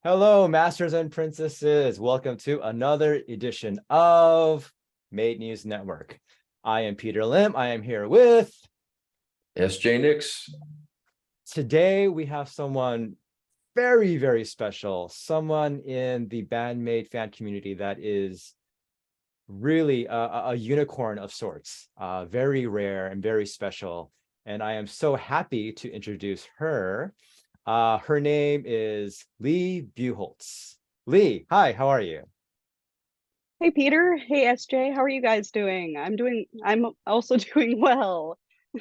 Hello, masters and princesses. Welcome to another edition of Made News Network. I am Peter Lim. I am here with SJ Nix. Today we have someone very, very special, someone in the BAND-MAID fan community that is really a unicorn of sorts, very rare and very special. And I am so happy to introduce her. Her name is Leigh Buholtz. Leigh, hi, how are you? Hey Peter, hey SJ, how are you guys doing? I'm also doing well.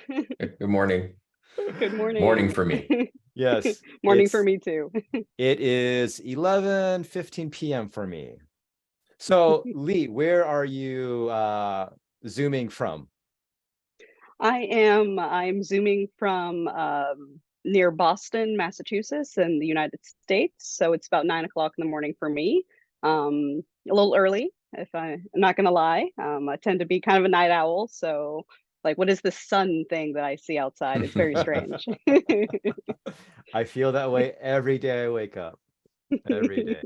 Good morning. Good Morning morning. for me. Yes, Morning for me too. it is 11:15 p.m. for me. So Leigh, where are you zooming from? I'm zooming from near Boston, Massachusetts in the United States. So it's about 9 o'clock in the morning for me. A little early, I'm not gonna lie. I tend to be kind of a night owl, so like what is the sun thing that I see outside? It's very strange. I feel that way every day I wake up. Every day.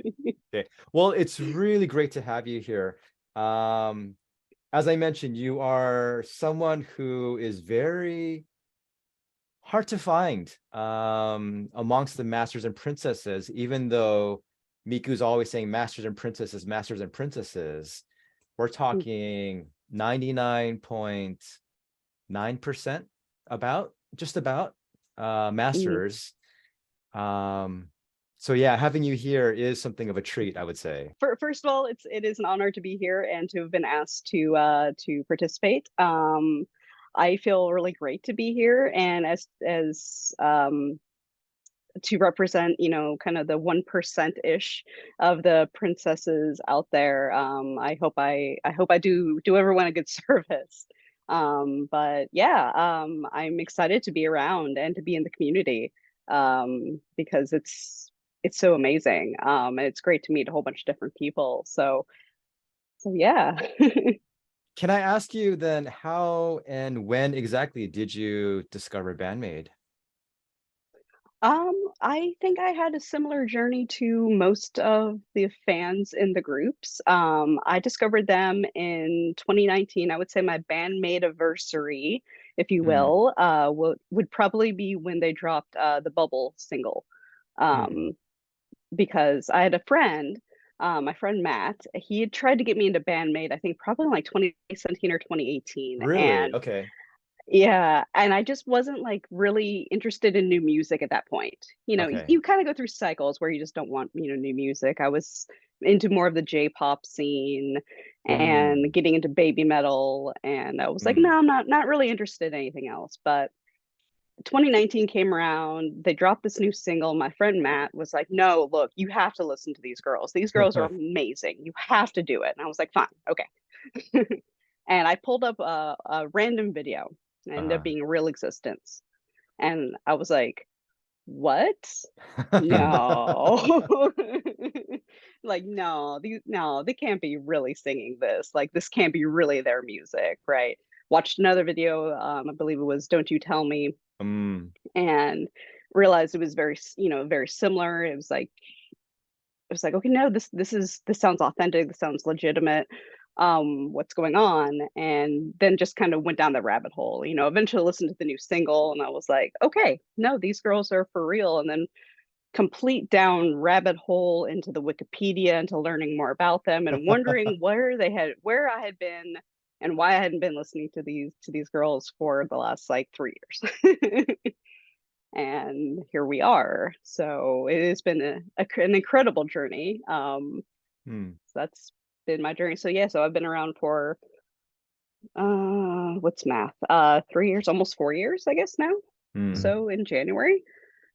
Okay. Well, it's really great to have you here. As I mentioned, you are someone who is very hard to find amongst the masters and princesses, even though Miku's always saying masters and princesses, masters and princesses. We're talking 99.9% about, just about, masters. So yeah, having you here is something of a treat, I would say. First of all, it is an honor to be here and to have been asked to participate. I feel really great to be here and as to represent, kind of the 1% ish of the princesses out there. I hope I do everyone a good service. But yeah, I'm excited to be around and to be in the community because it's so amazing. And it's great to meet a whole bunch of different people. So yeah. Can I ask you then, how and when exactly did you discover BAND-MAID? I think I had a similar journey to most of the fans in the groups. I discovered them in 2019. I would say my BAND-MAID anniversary, if you Hmm. will, would probably be when they dropped the Bubble single. Hmm. Because I had a friend, my friend Matt, he had tried to get me into BAND-MAID, I think probably in like 2017 or 2018. Really? And Okay. yeah, and I just wasn't like really interested in new music at that point. Okay. You kind of go through cycles where you just don't want, new music. I was into more of the J-pop scene and Hmm. getting into baby metal, and I was like, Hmm. no, I'm not really interested in anything else. But 2019 came around, they dropped this new single. My friend Matt was like, no, look, you have to listen to these girls. These girls are amazing. You have to do it. And I was like, fine, okay. And I pulled up a random video, and ended up Uh-huh. being Real Existence. And I was like, what? No. Like, no, they can't be really singing this. Like, this can't be really their music, right? Watched another video, I believe it was Don't You Tell Me, Mm. and realized it was very similar. It was like, okay, no, this sounds authentic, this sounds legitimate. What's going on? And then just kind of went down the rabbit hole, eventually listened to the new single, and I was like, okay, no, these girls are for real. And then complete down rabbit hole into the Wikipedia, into learning more about them and wondering where I had been and why I hadn't been listening to these girls for the last like 3 years. And here we are. So it has been an incredible journey. Hmm. So that's been my journey. So yeah, so I've been around for what's math? 3 years, almost 4 years, I guess now. Hmm. So in January.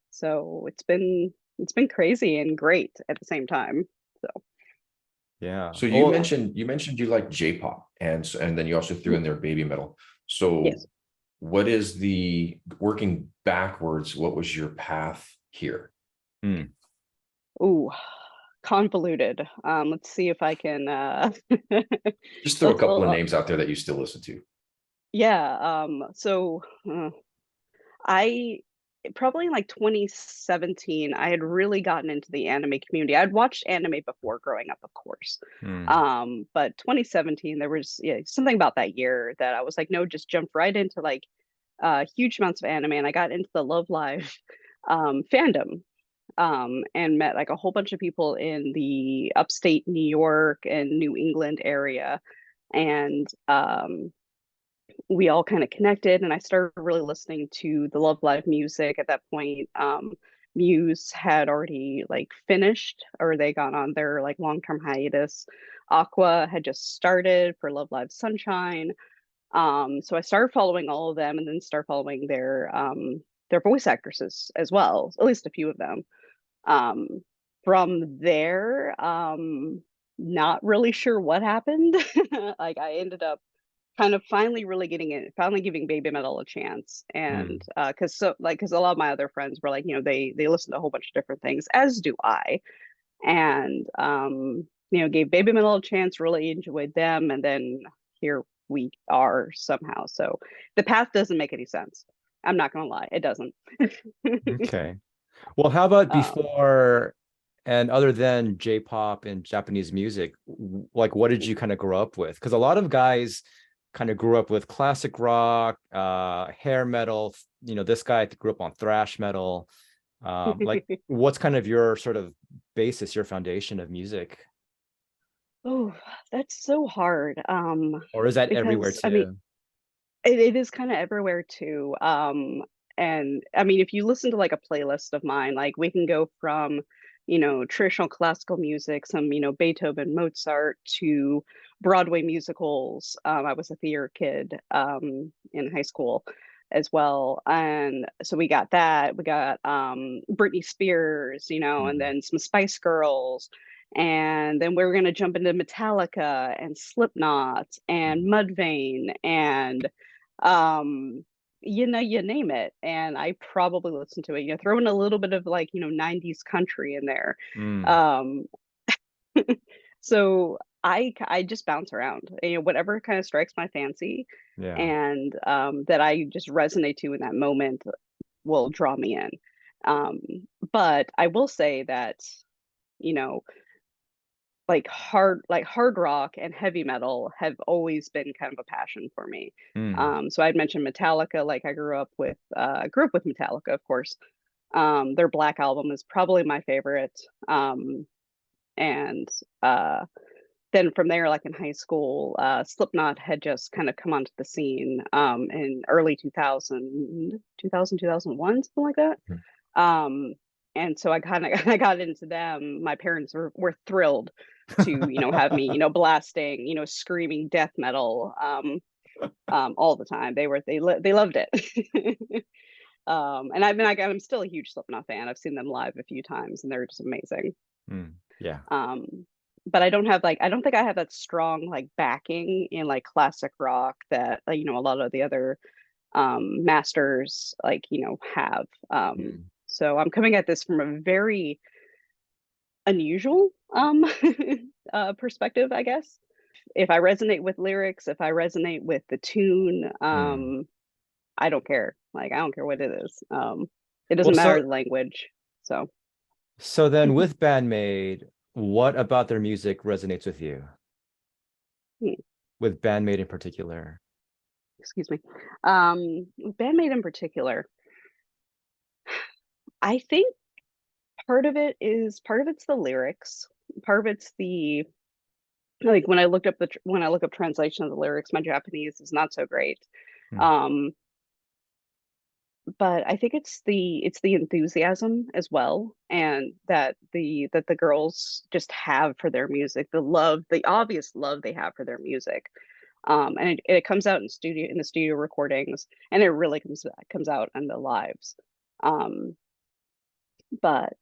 So it's been crazy and great at the same time. So Yeah. So you Oh, mentioned you like J-pop, and then you also threw in there baby metal. So yes. what is the working backwards? What was your path here? hmm. Ooh, convoluted. Let's see if I can Just throw a let's couple of names out there that you still listen to. yeah, so I probably in like 2017, I had really gotten into the anime community. I'd watched anime before growing up, of course. Mm. But 2017, there was, yeah, something about that year that I was like, no, just jump right into like huge amounts of anime, and I got into the Love Live fandom, and met like a whole bunch of people in the upstate New York and New England area, and we all kind of connected, and I started really listening to the Love Live music at that point. Muse had already like finished, or they got on their like long-term hiatus. Aqua had just started for Love Live Sunshine. So I started following all of them, and then start following their voice actresses as well, at least a few of them. Um, from there, not really sure what happened. Like I ended up kind of finally really getting it, finally giving baby metal a chance. And Mm. because a lot of my other friends were like, they listen to a whole bunch of different things, as do I. And gave baby metal a chance, really enjoyed them, and then here we are somehow. So the path doesn't make any sense. I'm not gonna lie, it doesn't. Okay. Well, how about um, before and other than J-pop and Japanese music, like what did you kind of grow up with? Because a lot of guys kind of grew up with classic rock, hair metal. This guy grew up on thrash metal. Like what's kind of your sort of basis, your foundation of music? oh, that's so hard. Or is that everywhere Because I mean, too? it is kind of everywhere too. And I mean, if you listen to like a playlist of mine, like we can go from, traditional classical music, some, Beethoven, Mozart, to Broadway musicals. I was a theater kid in high school as well. And so we got that. We got Britney Spears, and Mm. then some Spice Girls. And then we were going to jump into Metallica and Slipknot and Mudvayne and you name it. And I probably listened to it, throw in a little bit of like, 90s country in there. Mm. Um, so I just bounce around, whatever kind of strikes my fancy, Yeah. and that I just resonate to in that moment will draw me in. Um, but I will say that, you know, like hard rock and heavy metal have always been kind of a passion for me. Mm. So I'd mentioned Metallica, like I grew up with Metallica, of course. Their Black album is probably my favorite. And then from there, like in high school, Slipknot had just kind of come onto the scene in early 2001, something like that. Um, and so I kind of I got into them. My parents were thrilled to, have me, blasting, screaming death metal all the time. They loved it. And I'm still a huge Slipknot fan. I've seen them live a few times, and they're just amazing. Mm. Yeah. Um, but I don't think I have that strong like backing in like classic rock that a lot of the other masters have. Mm. So I'm coming at this from a very unusual perspective, I guess. If I resonate with lyrics, if I resonate with the tune, Mm. I don't care. Like I don't care what it is. It Well, doesn't matter the language. So so then with BAND-MAID, what about their music resonates with you? hmm, With BAND-MAID in particular? excuse me. Bandmate in particular, I think part of it's the lyrics, part of it's the like when I look up translation of the lyrics, my Japanese is not so great. Mm. Um, but I think it's the enthusiasm as well, and that the girls just have for their music, the obvious love they have for their music. And it comes out in the studio recordings, and it really comes out in the lives. Um, but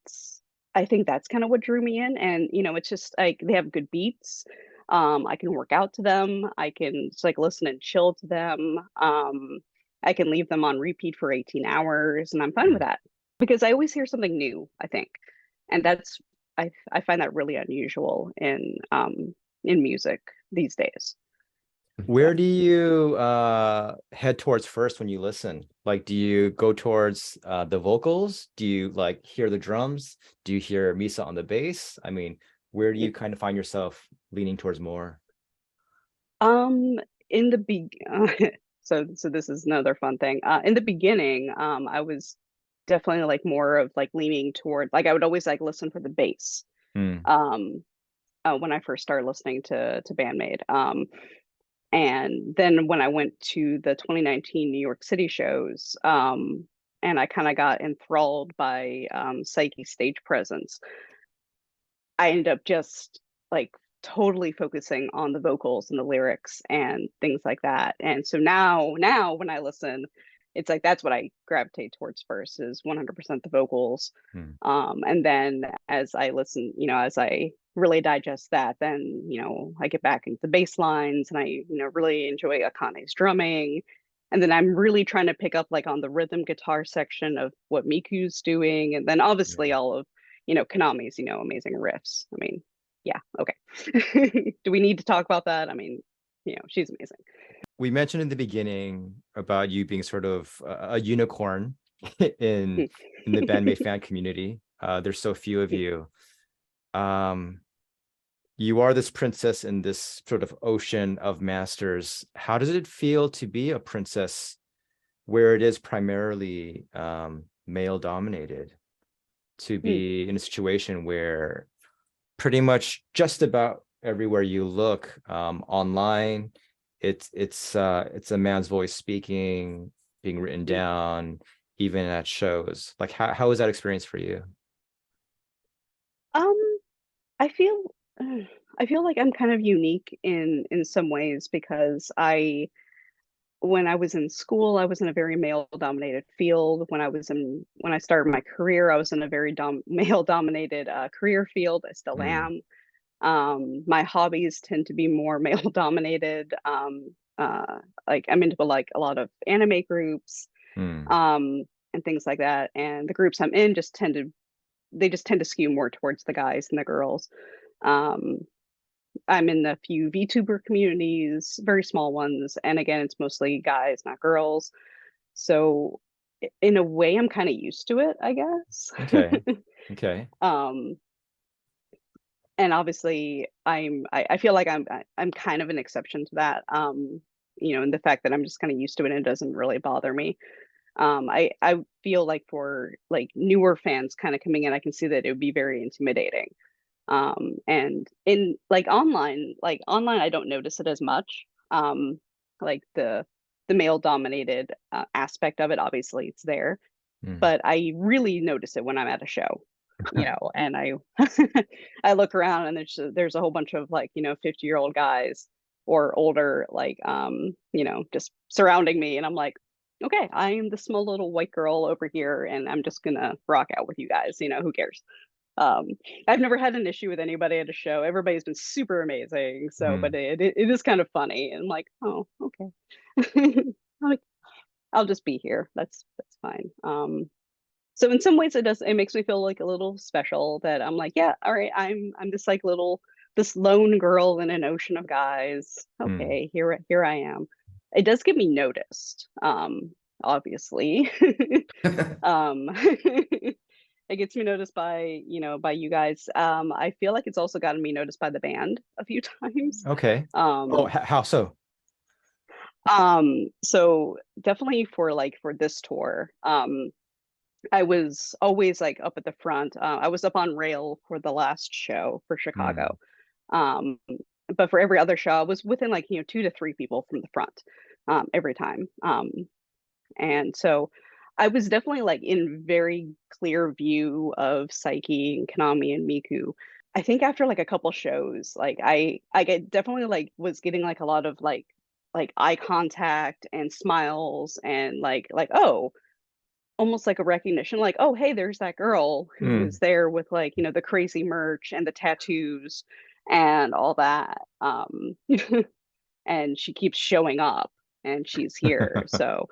I think that's kind of what drew me in, and it's just like they have good beats. I can work out to them. I can just like listen and chill to them. I can leave them on repeat for 18 hours, and I'm fine with Mm. that because I always hear something new, I think, and I find that really unusual in music these days. Where do you head towards first when you listen? Like, do you go towards the vocals? Do you like hear the drums? Do you hear Misa on the bass? I mean, where do you kind of find yourself leaning towards more? Um, in the so this is another fun thing. In the beginning, I was definitely like more of like leaning toward like I would always like listen for the bass. Hmm. Um, when I first started listening to BAND-MAID. And then when I went to the 2019 New York City shows, and I kind of got enthralled by Psyche's stage presence, I ended up just like totally focusing on the vocals and the lyrics and things like that. And so now when I listen, it's like that's what I gravitate towards first is 100% the vocals. Hmm. And then as I listen, as I really digest that, then I get back into the bass lines and I really enjoy Akane's drumming. And then I'm really trying to pick up like on the rhythm guitar section of what Miku's doing, and then obviously Yeah. all of Konami's, amazing riffs. I mean, yeah, okay. Do we need to talk about that? I mean, she's amazing. We mentioned in the beginning about you being sort of a unicorn in the bandmate fan community. There's so few of you. Um, you are this princess in this sort of ocean of masters. How does it feel to be a princess where it is primarily male dominated? To be in a situation where pretty much just about everywhere you look online, it's a man's voice speaking, being written down, even at shows. Like how was that experience for you? Um, I feel I feel like I'm kind of unique in some ways because when I was in school, I was in a very male dominated field. When I started my career, I was in a very male dominated career field. I still Mm, am. My hobbies tend to be more male dominated. Like I'm into like a lot of anime groups, mm, um, and things like that. And the groups I'm in just tend to skew more towards the guys than the girls. Um, I'm in a few VTuber communities, very small ones, and again, it's mostly guys, not girls. So in a way, I'm kind of used to it, I guess. okay. Okay. um, and obviously, I feel like I'm kind of an exception to that. In the fact that I'm just kind of used to it and it doesn't really bother me. I feel like for like newer fans kind of coming in, I can see that it would be very intimidating. And in like online I don't notice it as much. Like the male dominated aspect of it, obviously it's there, Mm. but I really notice it when I'm at a show, and I I look around and there's a whole bunch of like 50-year-old guys or older, like just surrounding me, and I'm like, okay, I am the small little white girl over here and I'm just gonna rock out with you guys, who cares. um, I've never had an issue with anybody at a show. Everybody's been super amazing. So, but Mm. it is kind of funny. And I'm like, oh, okay. Like, I'll just be here. That's fine. So in some ways it makes me feel like a little special that I'm like, yeah, all right, I'm this lone girl in an ocean of guys. Mm. Okay, here I am. It does get me noticed, obviously. um It gets me noticed by you guys. I feel like it's also gotten me noticed by the band a few times. Okay. Oh, Um, how so? so definitely for this tour, I was always like up at the front. I was up on rail for the last show for Mm. Chicago. Um, but for every other show, I was within like, 2 to 3 people from the front, every time. And so I was definitely like in very clear view of Psyche and Konami and Miku. I think after like a couple shows, like I get definitely like was getting like a lot of like eye contact and smiles and like oh, almost like a recognition, like oh hey, there's that girl who was Mm. there with like the crazy merch and the tattoos and all that. And she keeps showing up and she's here. So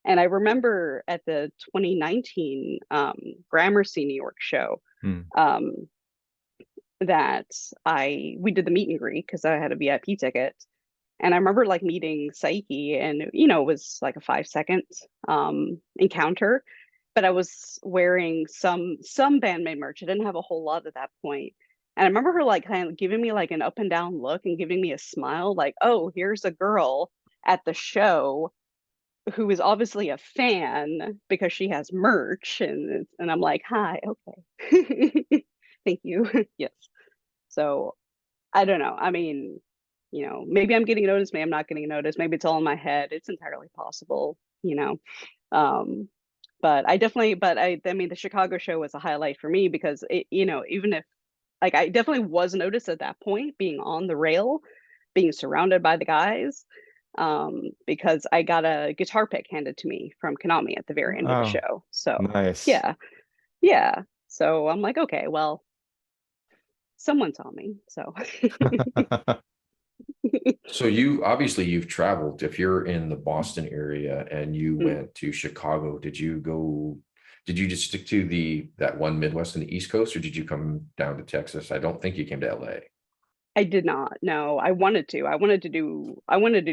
and I remember at the 2019 Gramercy New York show, Mm. um, that we did the meet and greet because I had a VIP ticket. And I remember like meeting Saiki, and you know, it was like a 5 second encounter, but I was wearing some BAND-MAID merch. I didn't have a whole lot at that point. And I remember her like kind of giving me like an up and down look and giving me a smile, like, oh, here's a girl at the show who is obviously a fan because she has merch. And I'm like, hi, okay. Thank you. Yes. So I don't know. I mean, you know, maybe I'm getting noticed, maybe I'm not getting noticed, maybe it's all in my head. It's entirely possible, you know. Um, but I mean, the Chicago show was a highlight for me because it, you know, even if like I definitely was noticed at that point, being on the rail, being surrounded by the guys, because I got a guitar pick handed to me from Konami at the very end of the Oh, show. So nice. yeah, yeah. So I'm like, okay, well, someone saw me. So So you obviously you've traveled. If you're in the Boston area and you Mm. went to Chicago, did you just stick to that one Midwest and the East Coast, or did you come down to Texas? I don't think you came to LA. I did not. No, I wanted to. I wanted to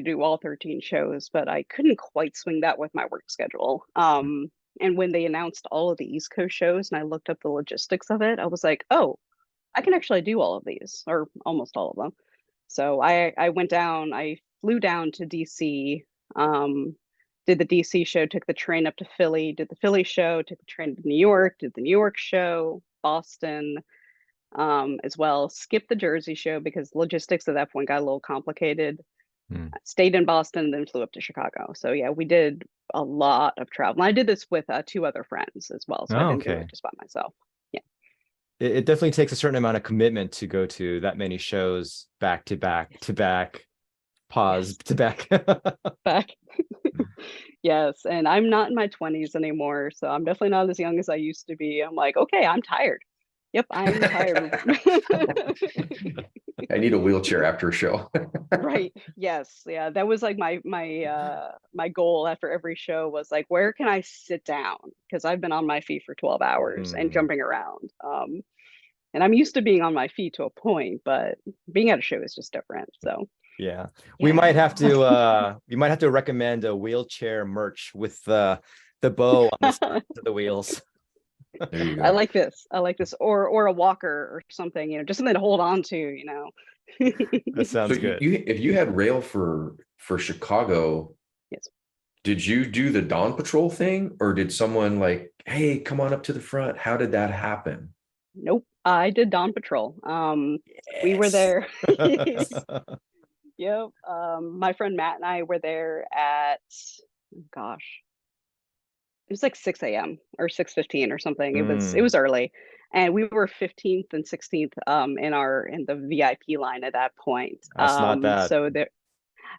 do all 13 shows, but I couldn't quite swing that with my work schedule. And when they announced all of the East Coast shows and I looked up the logistics of it, I was like, "Oh, I can actually do all of these or almost all of them." So I went down, I flew down to DC, did the DC show, took the train up to Philly, did the Philly show, took the train to New York, did the New York show, Boston, as well. Skipped the Jersey show because logistics at that point got a little complicated. Hmm. Stayed in Boston, then flew up to Chicago. So yeah, we did a lot of travel. And I did this with two other friends as well, so I Oh, didn't do it okay. just by myself. Yeah, It definitely takes a certain amount of commitment to go to that many shows back to back to back, pause yes, to back. back. Yes, and I'm not in my 20s anymore, so I'm definitely not as young as I used to be. I'm like, okay, I'm tired. Yep, I'm tired. I need a wheelchair after a show. Right. Yes. Yeah. That was like my goal after every show was like, where can I sit down? Because I've been on my feet for 12 hours and Hmm. jumping around. And I'm used to being on my feet to a point, but being at a show is just different. So Yeah. yeah. We might have to recommend a wheelchair merch with the bow on the sides of the wheels. There you I go. like this. I like this. Or a walker or something, you know, just something to hold on to, you know. That So sounds good. if you had rail for Chicago, Yes. did you do the Dawn Patrol thing, or did someone like, hey, come on up to the front? How did that happen? Nope. I did Dawn Patrol. We were Yes. there. Yep. My friend Matt and I were there at, oh gosh, it was like 6 a.m. or 6:15 or something. It Mm, was early. And we were 15th and 16th in the VIP line at that point. that's not bad. So there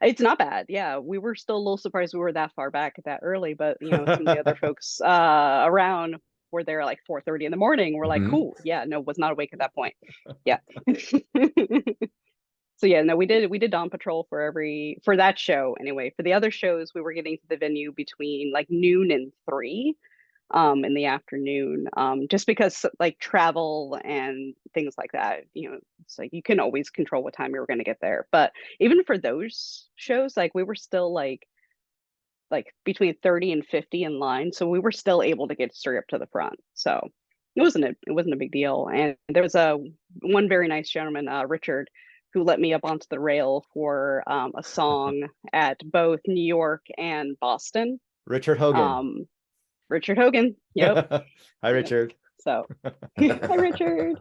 it's not bad. Yeah. We were still a little surprised we were that far back that early, but you know, some of the other folks around were there like 4:30 in the morning. We're like, Mhm. cool. Yeah, no, was not awake at that point. Yeah. So yeah, no, we did Dawn Patrol for that show anyway. For the other shows, we were getting to the venue between like noon and 3 in the afternoon. Just because like travel and things like that, you know, it's like you can always control what time you were gonna get there. But even for those shows, like we were still like between 30 and 50 in line. So we were still able to get straight up to the front. So it wasn't a big deal. And there was a one very nice gentleman, Richard, who let me up onto the rail for a song at both New York and Boston. Richard Hogan. Um, Richard Hogan. Yep. Hi, Yep. Richard. So hi Richard.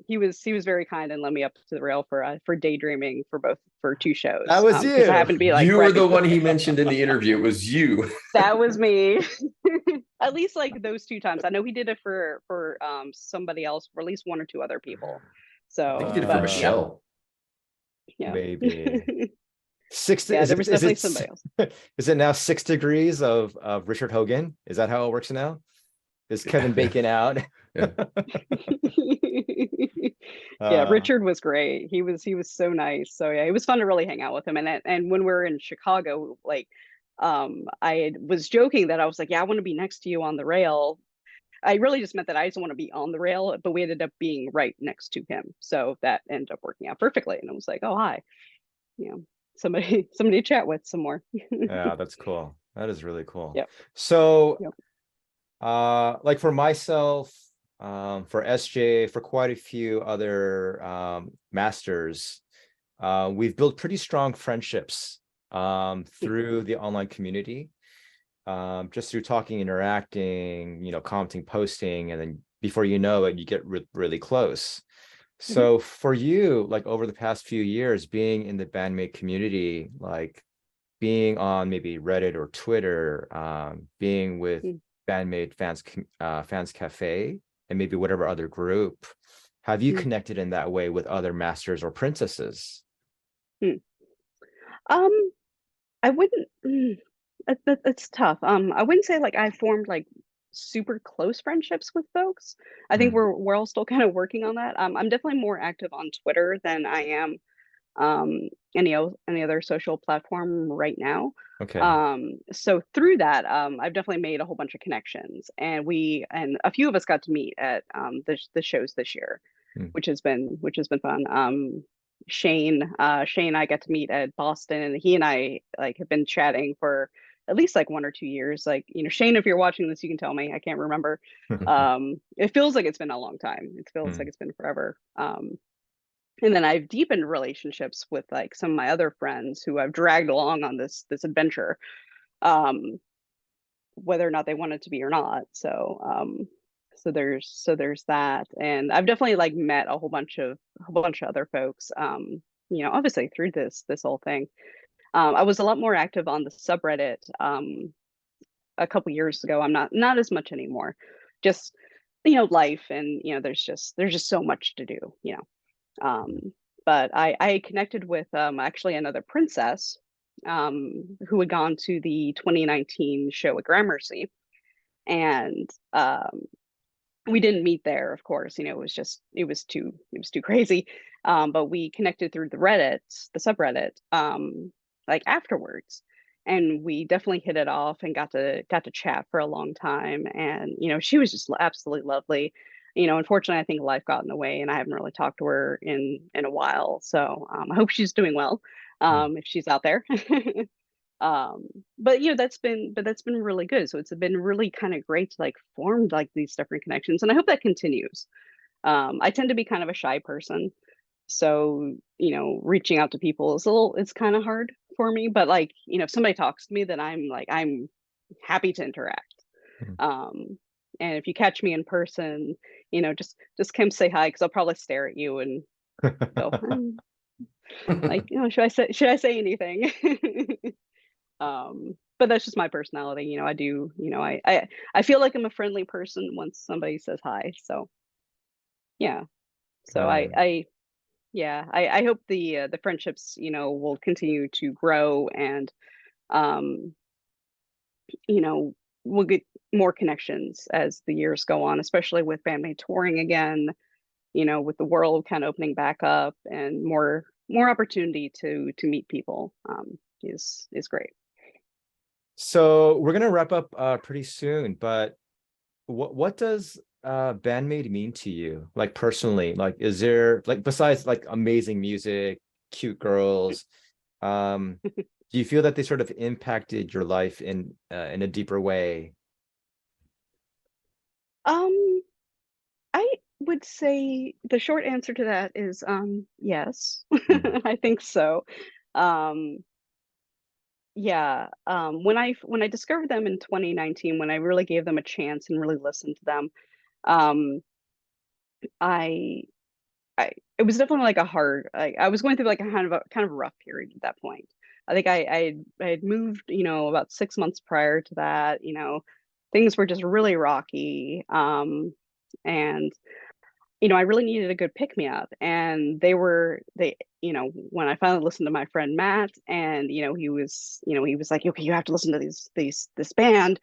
He was very kind and let me up to the rail for daydreaming for two That shows. was Because I you. happened to be like You were right. the one he mentioned in the interview. It was you. That was me. At least like those two times. I know he did it for somebody else, for at least one or two other people. I think So, he did it for but yeah, Michelle. yeah. Maybe six. Yeah, Is there it? was definitely somebody else. Is it now 6 degrees of Richard Hogan? Is that how it works now? Is Kevin Bacon out? Yeah. Yeah, Uh, Richard was great. He was so nice. So yeah, it was fun to really hang out with him. And when we were in Chicago, like was joking that I was like, yeah, I want to be next to you on the rail. I really just meant that I just want to be on the rail, but we ended up being right next to him. So that ended up working out perfectly. And I was like, oh, hi. you know, somebody to chat with some more. Yeah, that's cool. That is really cool. Yep. So, Yep. like for myself, for SJ, for quite a few other masters, we've built pretty strong friendships through the online community, just through talking, interacting, you know, commenting, posting, and then before you know it, you get really close. So for you, like over the past few years, being in the BAND-MAID community, like being on maybe Reddit or Twitter, being with BAND-MAID fans cafe, and maybe whatever other group, have you connected in that way with other masters or princesses? I wouldn't. It's tough. I wouldn't say like I formed like super close friendships with folks. I think Mm, we're all still kind of working on that. I'm definitely more active on Twitter than I am any other social platform right now. okay. So through that, I've definitely made a whole bunch of connections, and a few of us got to meet at the shows this year, Mm, which has been fun. Shane I got to meet at Boston, and he and I like have been chatting for at least like 1 or 2 years. Like, you know, Shane, if you're watching this, you can tell me. I can't remember. It feels like it's been a long time. It feels like mm, it's been forever. And then I've deepened relationships with like some of my other friends who I've dragged along on this adventure, um, whether or not they wanted to be or not. So there's that, and I've definitely like met a whole bunch of other folks. You know, obviously through this whole thing. I was a lot more active on the subreddit a couple years ago. I'm not as much anymore. Just, you know, life, and you know, there's just so much to do. You know. But I connected with actually another princess who had gone to the 2019 show at Gramercy, and we didn't meet there, of course. You know, it was too crazy. But we connected through the subreddit, like afterwards, and we definitely hit it off and got to chat for a long time. And you know, she was just absolutely lovely. You know, unfortunately, I think life got in the way, and I haven't really talked to her in a while. So I hope she's doing well, mm. if she's out there. um but you know, that's been really good. So it's been really kind of great to like form like these different connections, and I hope that continues. I tend to be kind of a shy person, so you know, reaching out to people is it's kind of hard for me, but like, you know, if somebody talks to me, then I'm happy to interact. Mm. um and if you catch me in person, you know, just come say hi, because I'll probably stare at you and go, like, you know, should I say anything? But that's just my personality. You know, I do, you know, I feel like I'm a friendly person once somebody says hi. So yeah. So Got it. I hope the friendships, you know, will continue to grow, and um, you know, we'll get more connections as the years go on, especially with BAND-MAID touring again, you know, with the world kind of opening back up, and more opportunity to meet people is great. So we're gonna wrap up pretty soon, but what does BAND-MAID mean to you, like personally? Like, is there, like, besides like amazing music, cute girls, do you feel that they sort of impacted your life in a deeper way? Um, I would say the short answer to that is yes. Mhm. I think so. Um, yeah, when I discovered them in 2019, when I really gave them a chance and really listened to them, um, I I it was definitely like a hard, like I was going through like a kind of rough period at that point. I think I had moved, you know, about 6 months prior to that. You know, things were just really rocky. And you know, I really needed a good pick me up. And you know, when I finally listened to my friend Matt, and he was like, okay, you have to listen to this band.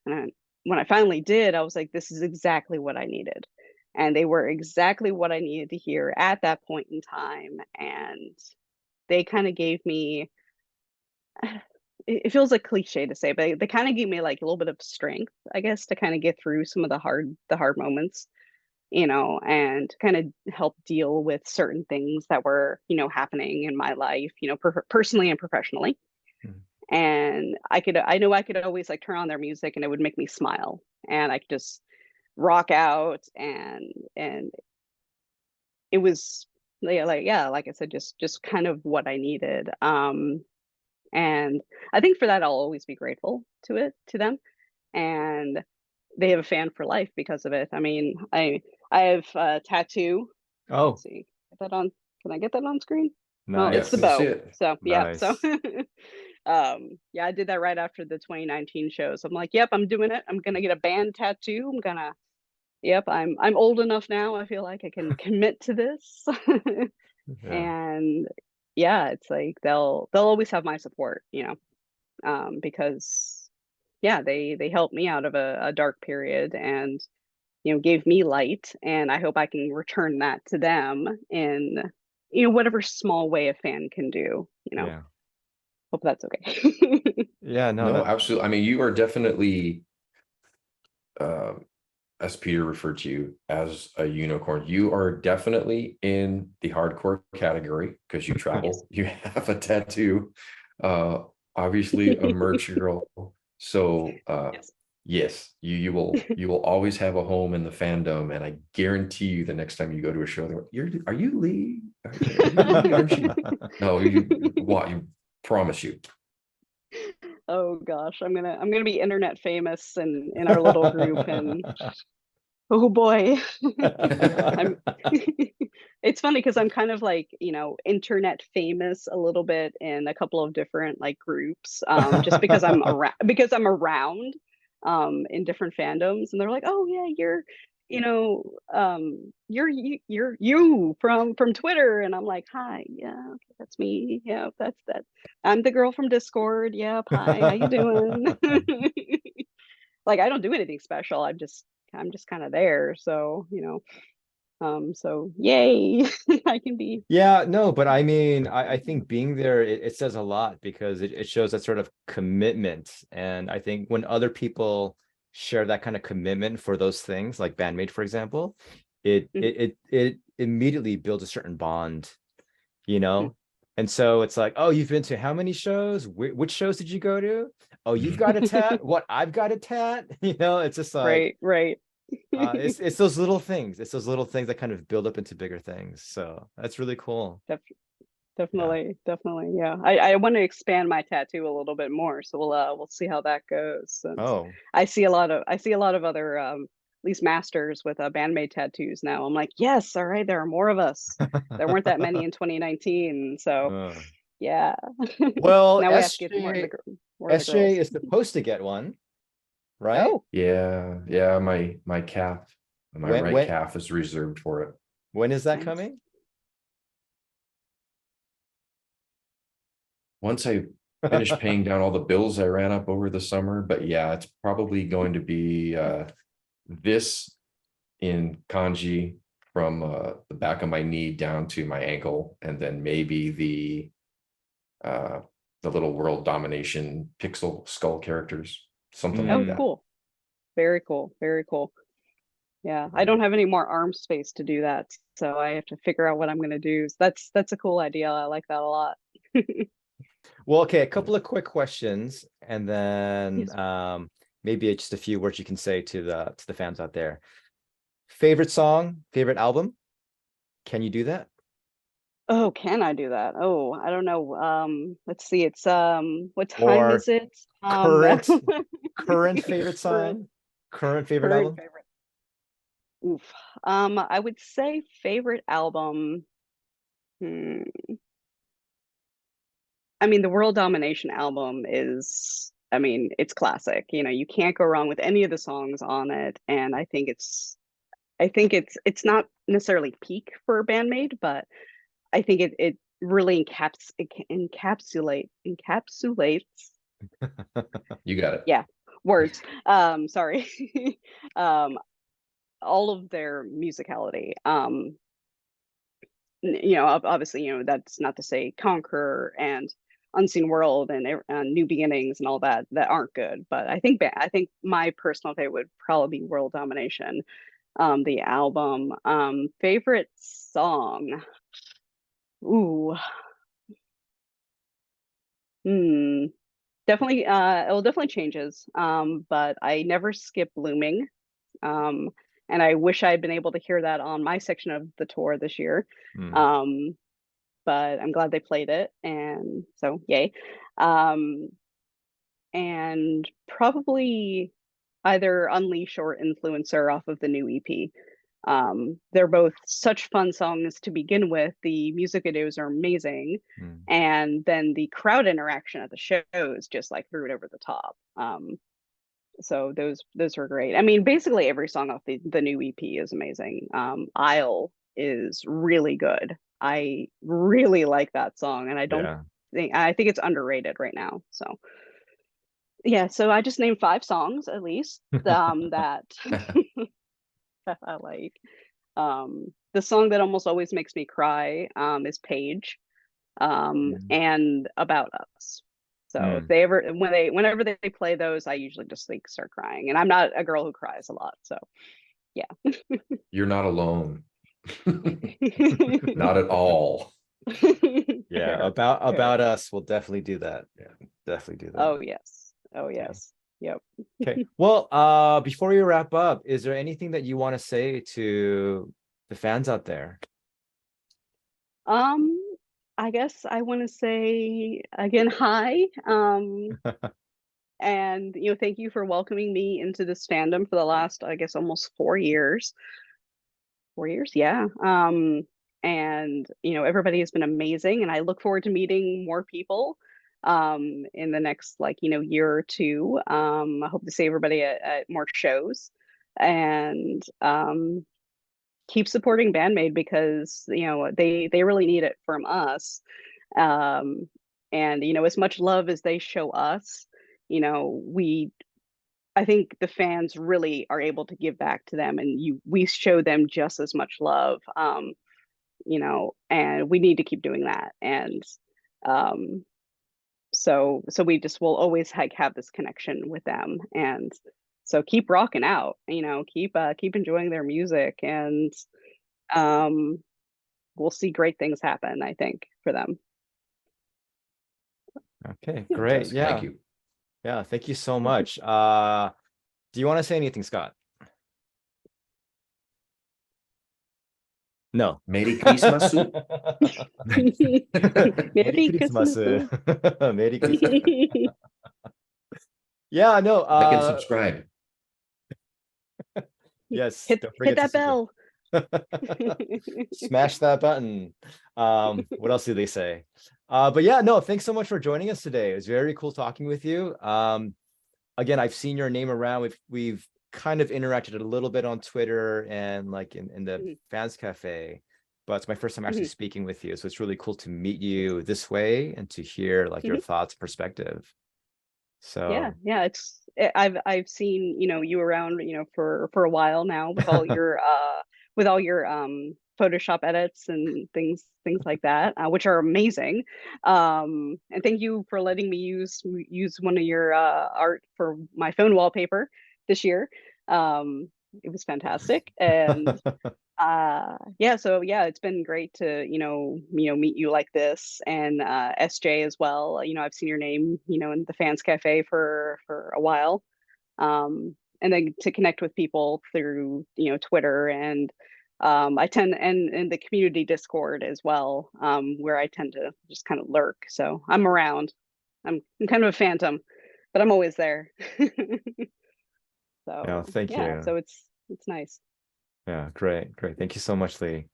And when I finally did, I was like, this is exactly what I needed. And they were exactly what I needed to hear at that point in time. And they kind of gave me, it feels like cliche to say, but they kind of gave me like a little bit of strength, I guess, to kind of get through some of the hard moments. you know, and kind of help deal with certain things that were, you know, happening in my life, you know, personally and professionally. Mhm. And I know I could always like turn on their music and it would make me smile, and I could just rock out, and it was, yeah, like I said, just kind of what I needed. And I think for that I'll always be grateful to them. And they have a fan for life because of it. I mean, I have a tattoo. Oh, Let's see, get that on. Can I get that on screen? Well, it's Yes, the nice. I see bow. it. So yeah, so Nice. yeah, I did that right after the 2019 shows. I'm like, yep, I'm doing it. I'm gonna get a band tattoo. I'm gonna, yep, I'm old enough now. I feel like I can commit to this. Yeah. And yeah, it's like they'll always have my support, you know, because yeah, they helped me out of a dark period, and you know, gave me light, and I hope I can return that to them in, you know, whatever small way a fan can do, you know. Yeah. Hope that's okay. Yeah. No, No, that, absolutely. I mean, you are definitely, uh, as Peter referred to you as a unicorn, you are definitely in the hardcore category because you Yes. travel, you have a tattoo, uh, obviously a merch girl. So Yes. yes, you will always have a home in the fandom, and I guarantee you the next time you go to a show, they're like, are you Leigh? Are you Leigh? Aren't you? No, you what you promise you. Oh gosh, I'm gonna be internet famous in our little group, and oh boy. I'm it's funny because I'm kind of like, you know, internet famous a little bit in a couple of different like groups, just because I'm around in different fandoms, and they're like, "Oh yeah, you're, you know, you're you from Twitter." And I'm like, "Hi, yeah, okay, that's me. Yeah, that's that. I'm the girl from Discord. Yep, hi, how you doing?" Like I don't do anything special. I'm just kind of there. So, you know, so yay, I can be. Yeah, no, but I mean, I think being there, it says a lot because it shows that sort of commitment. And I think when other people share that kind of commitment for those things, like BAND-MAID, for example, Mhm, it immediately builds a certain bond, you mhm. know? And so it's like, oh, you've been to how many shows? Which shows did you go to? Oh, you've got a tat? What? I've got a tat? You know, it's just like, Right, right. it's those little things. It's those little things that kind of build up into bigger things. So that's really cool. Def Yeah. Definitely, definitely. Yeah. I want to expand my tattoo a little bit more. So we'll see how that goes. Since Oh. I see a lot of other at least masters with band-made tattoos now. I'm like, yes, all right, there are more of us. There weren't that many in 2019. So Uh, yeah. well, Now we have to get SJ more of the SJ girls. is supposed to get one, right? Oh, Yeah, yeah, my calf, my When right when calf is reserved for it. when is that nice. coming? Once I finish paying down all the bills I ran up over the summer, but yeah, it's probably going to be this in kanji from the back of my knee down to my ankle, and then maybe uh the little world domination pixel skull characters, something like Oh, Mm. that. cool. Very cool. Very cool. Yeah, I Yeah. don't have any more arm space to do that, so I have to figure out what I'm gonna do. So that's a cool idea. I like that a lot. Well, okay, a couple of quick questions, and then Yes. maybe just a few words you can say to the fans out there. Favorite song, favorite album? Can you do that? Oh, can I do that? Oh, I don't know. Let's see. It's what time Or is it? current current favorite Current song? Current favorite current album? favorite. Oof. I would say favorite album. Hmm. I mean, the World Domination album is, I mean, it's classic. You know, you can't go wrong with any of the songs on it, and I think it's not necessarily peak for BAND-MAID, but I think it really encapsulates, You got it. yeah, words. Sorry. um all of their musicality. You know, obviously, you know, that's not to say Conqueror and Unseen World and New Beginnings and all that aren't good, but I think my personal favorite would probably be World Domination. the album. Favorite song. Ooh. Definitely it will definitely changes. But I never skip Blooming. And I wish I had been able to hear that on my section of the tour this year. Um, but I'm glad they played it, and so yay. And probably either Unleash or Influencer off of the new EP. They're both such fun songs to begin with. The music videos are amazing, and then the crowd interaction at the shows just like threw it over the top. So those were great. I mean, basically every song off the new EP is amazing. Isle is really good. I really like that song, and I think it's underrated right now. So yeah, so I just named 5 songs at least that I like. The song that almost always makes me cry is Page, and About Us. So if they ever whenever they play those, I usually just like start crying. And I'm not a girl who cries a lot, so yeah. You're not alone. Not at all. Yeah, about us. We'll definitely do that. Yeah, definitely do that. Oh yes. Oh yes. Yep. Okay. Well, before we wrap up, is there anything that you want to say to the fans out there? I guess I want to say again, hi. And thank you for welcoming me into this fandom for the last, I guess, almost 4 years. 4 years, yeah. And everybody has been amazing, and I look forward to meeting more people in the next year or two. I hope to see everybody at more shows, and keep supporting BAND-MAID because they really need it from us. And as much love as they show us, I think the fans really are able to give back to them, and we show them just as much love. And we need to keep doing that. And so we just will always have this connection with them. And so keep rocking out, keep enjoying their music, and we'll see great things happen, I think, for them. Okay, great. Fantastic. Yeah. Thank you. Yeah, thank you so much. Do you want to say anything, Scott? No. Merry Christmas. Merry Christmas. Merry Christmas. Yeah, no. Like and subscribe. Yes. Hit Don't forget that bell. Smash that button. What else do they say? But yeah, no, thanks so much for joining us today. It was very cool talking with you. Again, I've seen your name around. We've kind of interacted a little bit on Twitter and like in the fans cafe, but it's my first time actually speaking with you. So it's really cool to meet you this way and to hear like your thoughts, perspective. So yeah, I've seen you around for a while now with all your Photoshop edits and things like that, which are amazing. And thank you for letting me use one of your art for my phone wallpaper this year. It was fantastic. And so it's been great to meet you like this, and SJ as well. I've seen your name in the fans cafe for a while, and then to connect with people through Twitter, and I tend and in the community Discord as well, where I tend to just kind of lurk. So I'm around. I'm kind of a phantom, but I'm always there. So thank you. So it's nice. Yeah, great. Thank you so much, Leigh.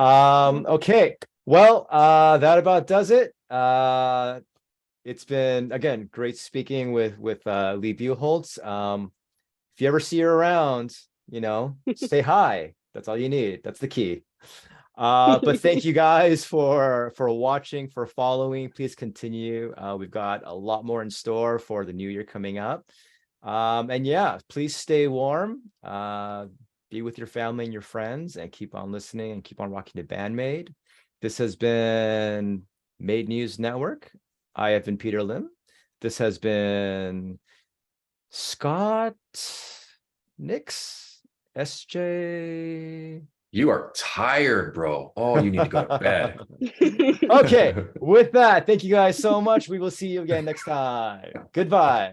Okay, well, that about does it. It's been, again, great speaking with Leigh Buholtz. If you ever see her around, say hi. That's all you need. That's the key. But thank you guys for watching, for following. Please continue. We've got a lot more in store for the new year coming up. And yeah, please stay warm. Be with your family and your friends, and keep on listening and keep on rocking to BAND-MAID. This has been Maid News Network. I have been Peter Lim. This has been Scott, Nix, SJ. You are tired, bro. Oh, you need to go to bed. Okay, with that, thank you guys so much. We will see you again next time. Goodbye.